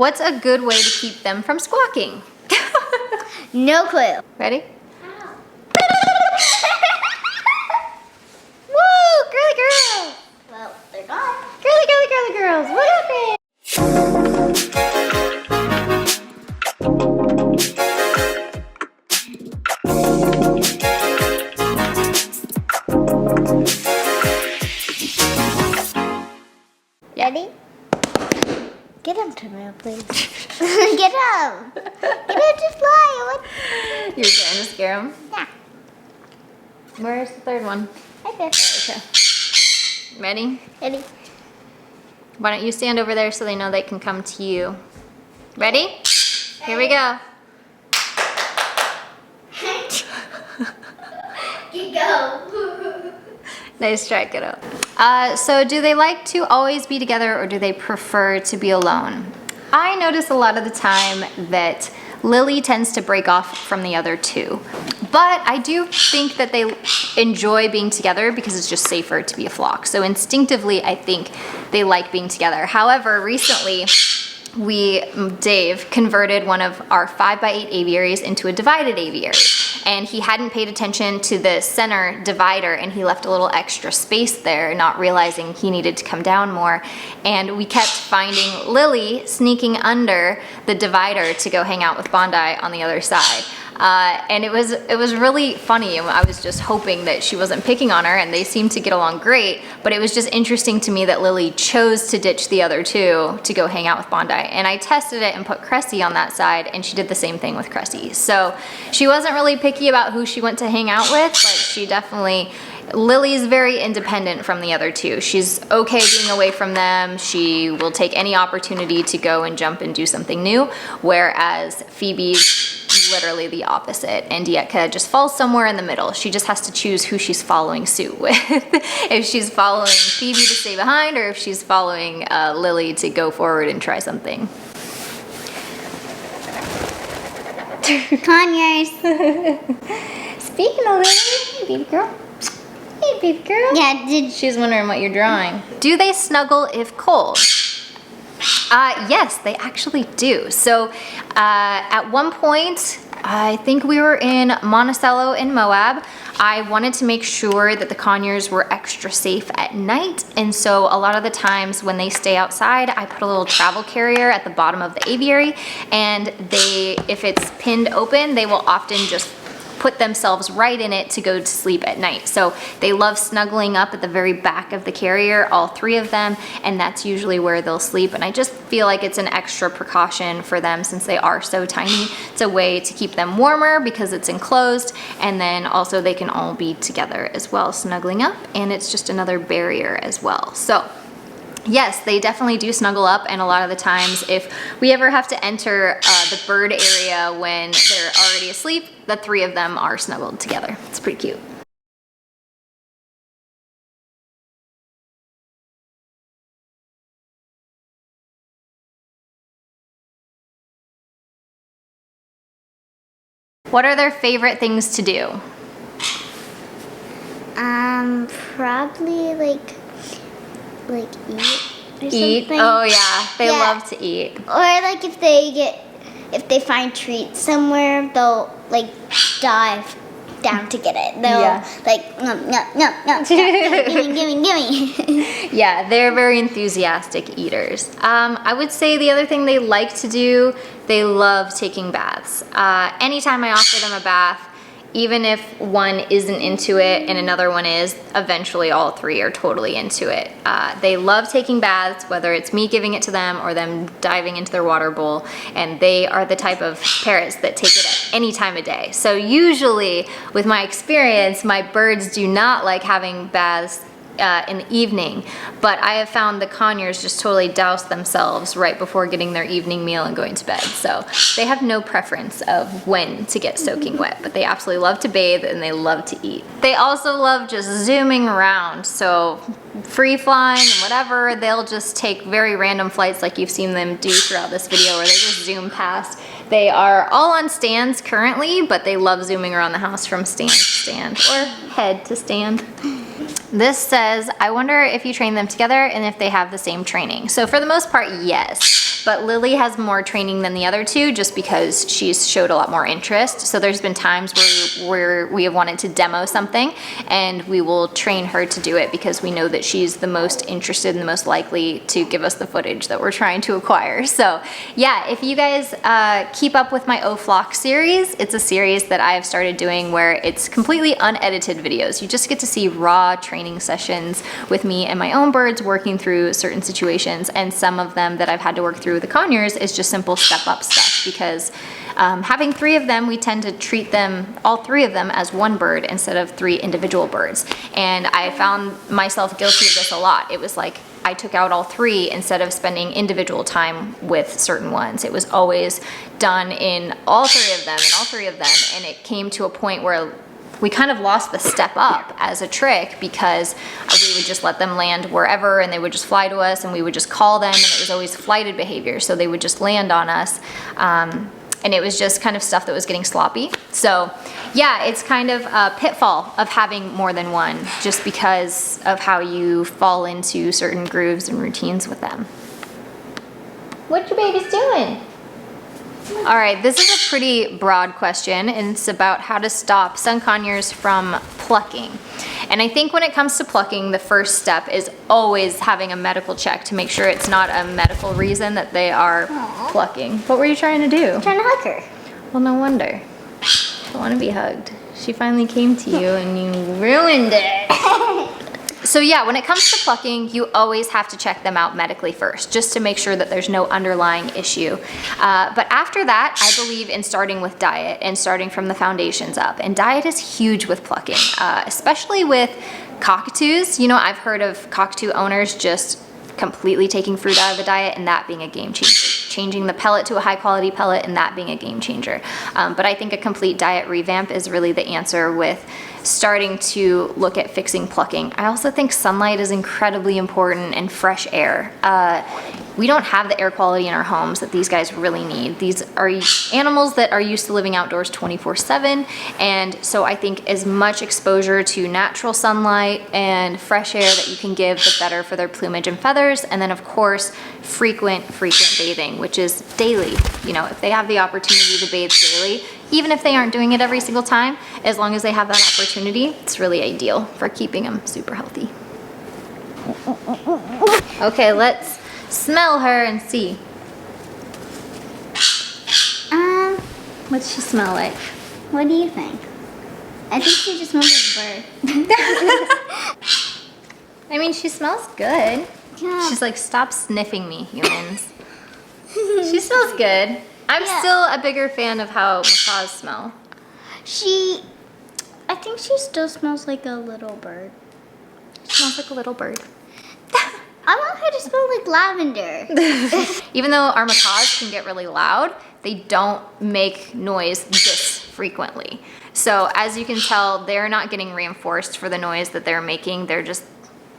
What's a good way to keep them from squawking? No clue. Ready? Woo! Girly girls! Well, they're gone. Girly, girly, girly girls! What happened? Ready? Get him, Tamara, please. Get him! Get him to fly! What? You're trying to scare them? Yeah. Where's the third one? Right there. Okay. Ready? Ready? Why don't you stand over there so they know they can come to you? Ready? Here we go. You go. Nice try, kiddo. So do they like to always be together or do they prefer to be alone? I notice a lot of the time that Lily tends to break off from the other two. But I do think that they enjoy being together because it's just safer to be a flock. So instinctively, I think they like being together. However, recently, Dave converted one of our 5x8 aviaries into a divided aviary. And he hadn't paid attention to the center divider and he left a little extra space there, not realizing he needed to come down more. And we kept finding Lily sneaking under the divider to go hang out with Bondi on the other side. And it was really funny. I was just hoping that she wasn't picking on her and they seemed to get along great, but it was just interesting to me that Lily chose to ditch the other two to go hang out with Bondi. And I tested it and put CRESSI on that side and she did the same thing with CRESSI. So she wasn't really picky about who she went to hang out with, but she definitely, Lily's very independent from the other two. She's okay being away from them. She will take any opportunity to go and jump and do something new, whereas Phoebe's literally the opposite, and Detka just falls somewhere in the middle. She just has to choose who she's following suit with. If she's following Phoebe to stay behind or if she's following Lily to go forward and try something. Conures. Speaking of Lily, hey baby girl. Hey baby girl. Yeah, She's wondering what you're drawing. Do they snuggle if cold? Yes, they actually do. So at one point, I think we were in Monticello in Moab. I wanted to make sure that the conures were extra safe at night. And so a lot of the times when they stay outside, I put a little travel carrier at the bottom of the aviary. And if it's pinned open, they will often just put themselves right in it to go to sleep at night. So they love snuggling up at the very back of the carrier, all three of them, and that's usually where they'll sleep. And I just feel like it's an extra precaution for them since they are so tiny. It's a way to keep them warmer because it's enclosed, and then also they can all be together as well, snuggling up, and it's just another barrier as well. So yes, they definitely do snuggle up, and a lot of the times if we ever have to enter the bird area when they're already asleep, the three of them are snuggled together. It's pretty cute. What are their favorite things to do? Probably like eat or Eat? something. Oh yeah, they Yeah. love to eat. Or like if they find treats somewhere, they'll like dive down to get it. They'll Yeah. like no, gimme. Yeah, they're very enthusiastic eaters. I would say the other thing they like to do, they love taking baths. Anytime I offer them a bath, even if one isn't into it and another one is, eventually all three are totally into it. They love taking baths, whether it's me giving it to them or them diving into their water bowl, and they are the type of parrots that take it at any time of day. So usually, with my experience, my birds do not like having baths in the evening, but I have found the conures just totally douse themselves right before getting their evening meal and going to bed. So they have no preference of when to get soaking wet, but they absolutely love to bathe and they love to eat. They also love just zooming around, so free flying and whatever, they'll just take very random flights like you've seen them do throughout this video where they just zoom past. They are all on stands currently, but they love zooming around the house from stand to stand or head to stand. This says, I wonder if you train them together and if they have the same training. So for the most part, yes. But Lily has more training than the other two just because she's showed a lot more interest. So there's been times where we have wanted to demo something and we will train her to do it because we know that she's the most interested and the most likely to give us the footage that we're trying to acquire. So yeah, if you guys keep up with my O-Flock series, it's a series that I have started doing where it's completely unedited videos. You just get to see raw training sessions with me and my own birds working through certain situations, and some of them that I've had to work through with the Conures is just simple step-up stuff because having 3 of them, we tend to treat them, all 3 of them, as one bird instead of 3 individual birds. And I found myself guilty of this a lot. It was like I took out all 3 instead of spending individual time with certain ones. It was always done in all 3 of them and all 3 of them, and it came to a point where we kind of lost the step up as a trick because we would just let them land wherever and they would just fly to us and we would just call them, and it was always flighted behavior. So they would just land on us. And it was just kind of stuff that was getting sloppy. So yeah, it's kind of a pitfall of having more than one just because of how you fall into certain grooves and routines with them. What your baby's doing? All right, this is a pretty broad question, and it's about how to stop sun conures from plucking. And I think when it comes to plucking, the first step is always having a medical check to make sure it's not a medical reason that they are plucking. What were you trying to do? I'm trying to hug her. Well, no wonder. I want to be hugged. She finally came to you and you ruined it. So yeah, when it comes to plucking, you always have to check them out medically first, just to make sure that there's no underlying issue. But after that, I believe in starting with diet and starting from the foundations up. And diet is huge with plucking, especially with cockatoos. You know, I've heard of cockatoo owners just completely taking fruit out of the diet and that being a game changer. Changing the pellet to a high quality pellet and that being a game changer. But I think a complete diet revamp is really the answer with starting to look at fixing plucking. I also think sunlight is incredibly important and fresh air. We don't have the air quality in our homes that these guys really need. These are animals that are used to living outdoors 24/7, and so I think as much exposure to natural sunlight and fresh air that you can give, the better for their plumage and feathers. And then of course, frequent bathing, which is daily. You know, if they have the opportunity to bathe daily, even if they aren't doing it every single time, as long as they have that opportunity, it's really ideal for keeping them super healthy. Okay, let's smell her and see. What's she smell like? What do you think? I think she just smells like a bird. I mean, she smells good. Yeah. She's like, stop sniffing me, humans. She smells good. I'm Yeah. still a bigger fan of how macaws smell. I think she still smells like a little bird. She smells like a little bird. I want her to smell like lavender. Even though our macaws can get really loud, they don't make noise this frequently. So as you can tell, they're not getting reinforced for the noise that they're making. They're just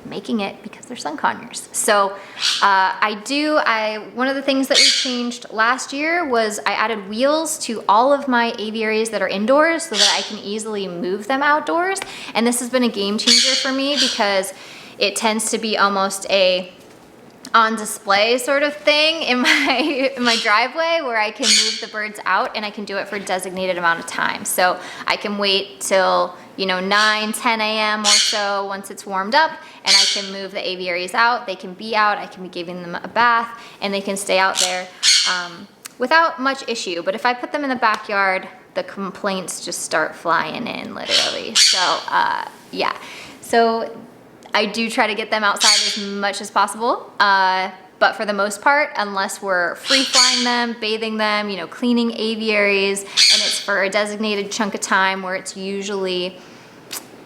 making it because they're sun conures. So one of the things that we changed last year was I added wheels to all of my aviaries that are indoors so that I can easily move them outdoors. And this has been a game changer for me because it tends to be almost a on display sort of thing in my driveway where I can move the birds out, and I can do it for a designated amount of time. So I can wait till 9, 10 a.m. or so once it's warmed up, and I can move the aviaries out. They can be out, I can be giving them a bath, and they can stay out there without much issue. But if I put them in the backyard, the complaints just start flying in, literally. So yeah, so I do try to get them outside as much as possible, but for the most part, unless we're free flying them, bathing them, cleaning aviaries, and it's for a designated chunk of time where it's usually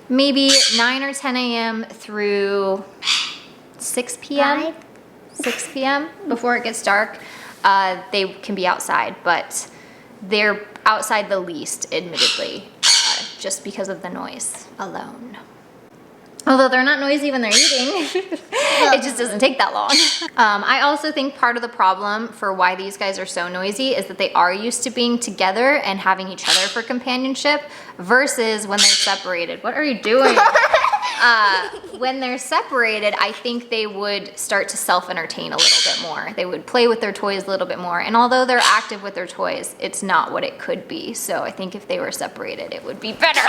maybe 9 or 10 a.m. through 6 p.m. 6 p.m. before it gets dark, they can be outside, but they're outside the least, admittedly, just because of the noise alone. Although they're not noisy when they're eating, it just doesn't take that long. I also think part of the problem for why these guys are so noisy is that they are used to being together and having each other for companionship versus when they're separated. What are you doing? when they're separated, I think they would start to self-entertain a little bit more. They would play with their toys a little bit more. And although they're active with their toys, it's not what it could be. So I think if they were separated, it would be better.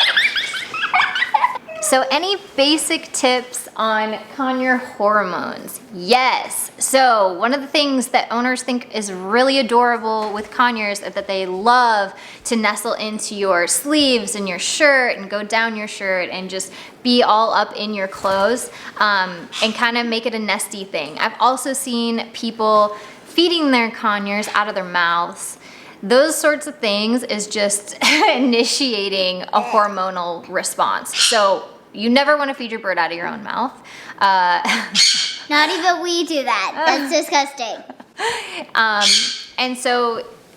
So any basic tips on conure hormones? Yes. So one of the things that owners think is really adorable with conures is that they love to nestle into your sleeves and your shirt and go down your shirt and just be all up in your clothes and kind of make it a nesty thing. I've also seen people feeding their conures out of their mouths. Those sorts of things is just initiating a hormonal response. So you never want to feed your bird out of your own mouth. Not even we do that. That's disgusting.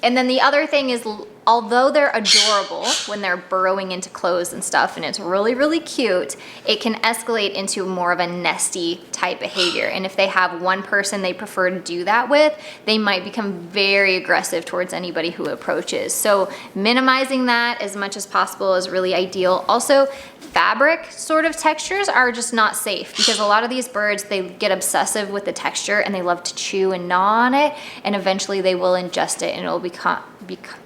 And then the other thing is, although they're adorable when they're burrowing into clothes and stuff, and it's really, really cute, it can escalate into more of a nesty type behavior. And if they have one person they prefer to do that with, they might become very aggressive towards anybody who approaches. So minimizing that as much as possible is really ideal. Also, fabric sort of textures are just not safe because a lot of these birds, they get obsessive with the texture and they love to chew and gnaw on it, and eventually they will ingest it and it will become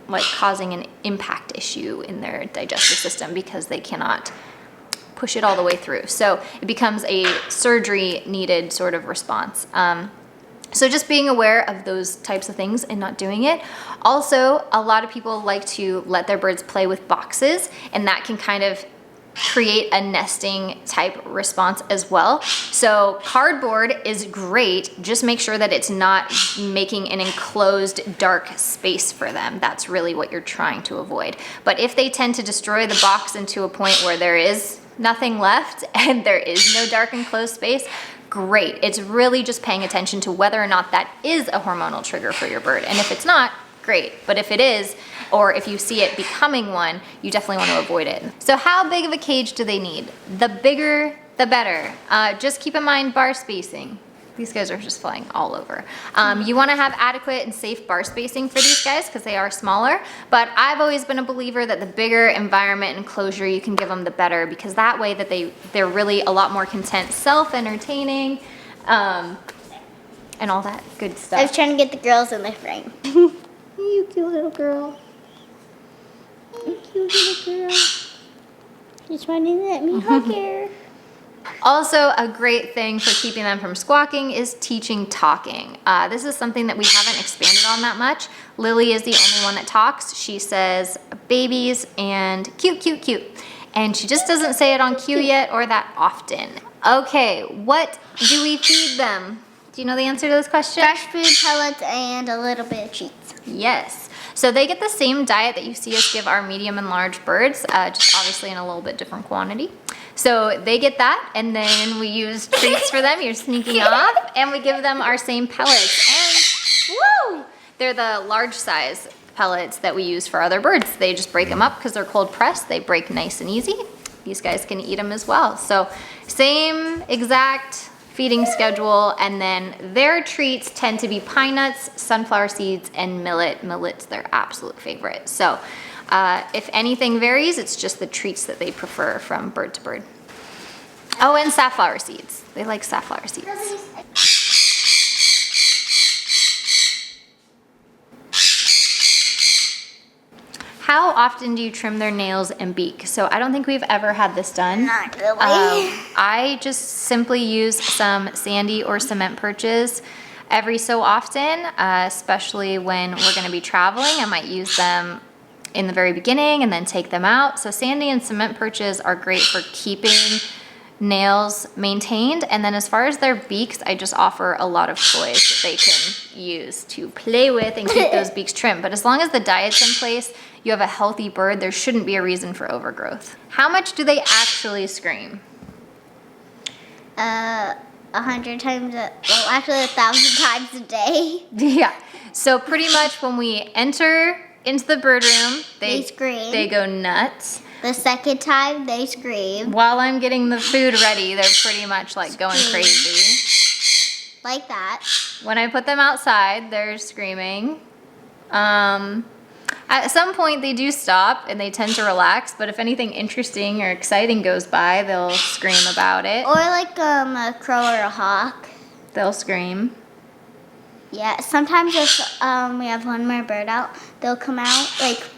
like causing an impact issue in their digestive system because they cannot push it all the way through. So it becomes a surgery needed sort of response. So just being aware of those types of things and not doing it. Also, a lot of people like to let their birds play with boxes, and that can kind of create a nesting type response as well. So cardboard is great, just make sure that it's not making an enclosed dark space for them. That's really what you're trying to avoid. But if they tend to destroy the box into a point where there is nothing left and there is no dark enclosed space, great. It's really just paying attention to whether or not that is a hormonal trigger for your bird. And if it's not, great. But if it is, or if you see it becoming one, you definitely want to avoid it. So how big of a cage do they need? The bigger, the better. Just keep in mind bar spacing. These guys are just flying all over. You want to have adequate and safe bar spacing for these guys because they are smaller, but I've always been a believer that the bigger environment and enclosure you can give them, the better, because that way that they're really a lot more content, self-entertaining, and all that good stuff. I was trying to get the girls in the frame. You cute little girl. You cute little girl. She's trying to let me hug her. Also, a great thing for keeping them from squawking is teaching talking. This is something that we haven't expanded on that much. Lily is the only one that talks. She says babies and cute, cute, cute. And she just doesn't say it on cue yet or that often. Okay, what do we feed them? Do you know the answer to this question? Fresh food, pellets, and a little bit of treats. Yes. So they get the same diet that you see us give our medium and large birds, just obviously in a little bit different quantity. So they get that, and then we use treats for them. You're sneaking off, and we give them our same pellets. And woo! They're the large size pellets that we use for other birds. They just break them up because they're cold pressed. They break nice and easy. These guys can eat them as well. So same exact feeding schedule, and then their treats tend to be pine nuts, sunflower seeds, and millet. Millet's their absolute favorite. So if anything varies, it's just the treats that they prefer from bird to bird. Oh, and safflower seeds. They like safflower seeds. How often do you trim their nails and beak? So I don't think we've ever had this done. Not really. I just simply use some sandy or cement perches every so often, especially when we're gonna be traveling. I might use them in the very beginning and then take them out. So sandy and cement perches are great for keeping nails maintained. And then as far as their beaks, I just offer a lot of toys that they can use to play with and keep those beaks trimmed. But as long as the diet's in place, you have a healthy bird, there shouldn't be a reason for overgrowth. How much do they actually scream? 100 times, well, actually 1,000 times a day. Yeah, so pretty much when we enter into the bird room, They scream. They go nuts. The second time, they scream. While I'm getting the food ready, they're pretty much like going crazy. Like that. When I put them outside, they're screaming. At some point they do stop and they tend to relax, but if anything interesting or exciting goes by, they'll scream about it. Or like a crow or a hawk. They'll scream. Yeah, sometimes if we have one more bird out, they'll come out,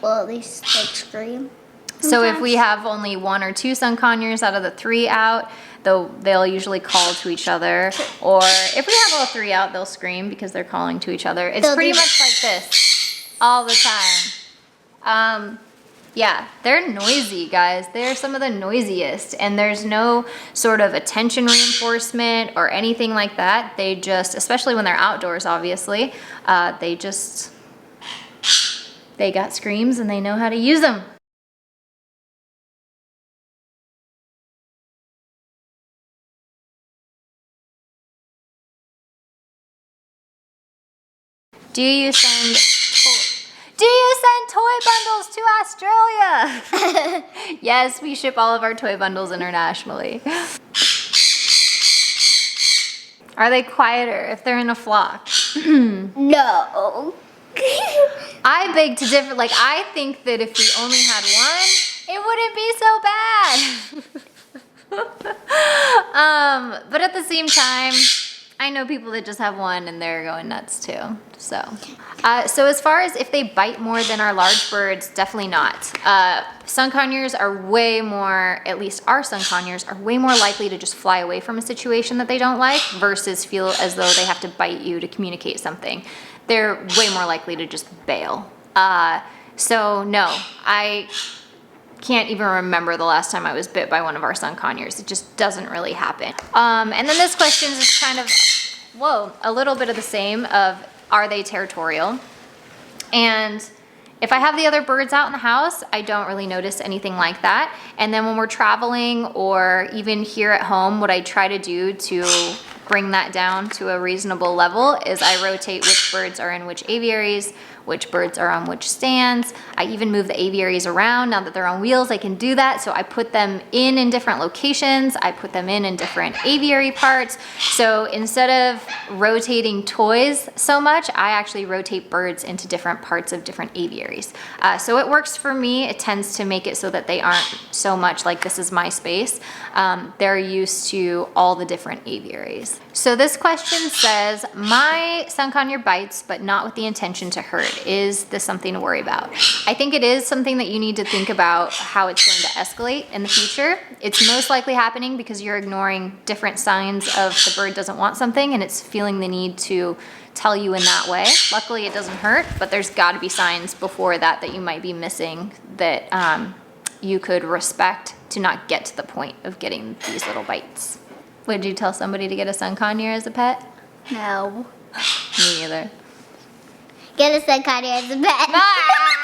well, at least scream. So if we have only 1 or 2 sun conures out of the 3 out, they'll usually call to each other. Or if we have all 3 out, they'll scream because they're calling to each other. It's pretty much like this all the time. Yeah, they're noisy, guys. They're some of the noisiest, and there's no sort of attention reinforcement or anything like that. They just, especially when they're outdoors, obviously, they got screams and they know how to use them. Do you send toy bundles to Australia? Yes, we ship all of our toy bundles internationally. Are they quieter if they're in a flock? No. I beg to differ. Like, I think that if we only had one, it wouldn't be so bad. But at the same time, I know people that just have one and they're going nuts too. So as far as if they bite more than our large birds, definitely not. Sun conures are way more, at least our sun conures, are way more likely to just fly away from a situation that they don't like versus feel as though they have to bite you to communicate something. They're way more likely to just bail. So no, I can't even remember the last time I was bit by one of our sun conures. It just doesn't really happen. And then this question is kind of, a little bit of the same of, are they territorial? And if I have the other birds out in the house, I don't really notice anything like that. And then when we're traveling or even here at home, what I try to do to bring that down to a reasonable level is I rotate which birds are in which aviaries, which birds are on which stands. I even move the aviaries around. Now that they're on wheels, I can do that. So I put them in different locations. I put them in different aviary parts. So instead of rotating toys so much, I actually rotate birds into different parts of different aviaries. So it works for me. It tends to make it so that they aren't so much like this is my space. They're used to all the different aviaries. So this question says, my sun conure bites, but not with the intention to hurt. Is this something to worry about? I think it is something that you need to think about how it's going to escalate in the future. It's most likely happening because you're ignoring different signs of the bird doesn't want something and it's feeling the need to tell you in that way. Luckily it doesn't hurt, but there's got to be signs before that that you might be missing that you could respect to not get to the point of getting these little bites. Would you tell somebody to get a sun conure as a pet? No. Me either. Get a sun conure as a pet. Ah!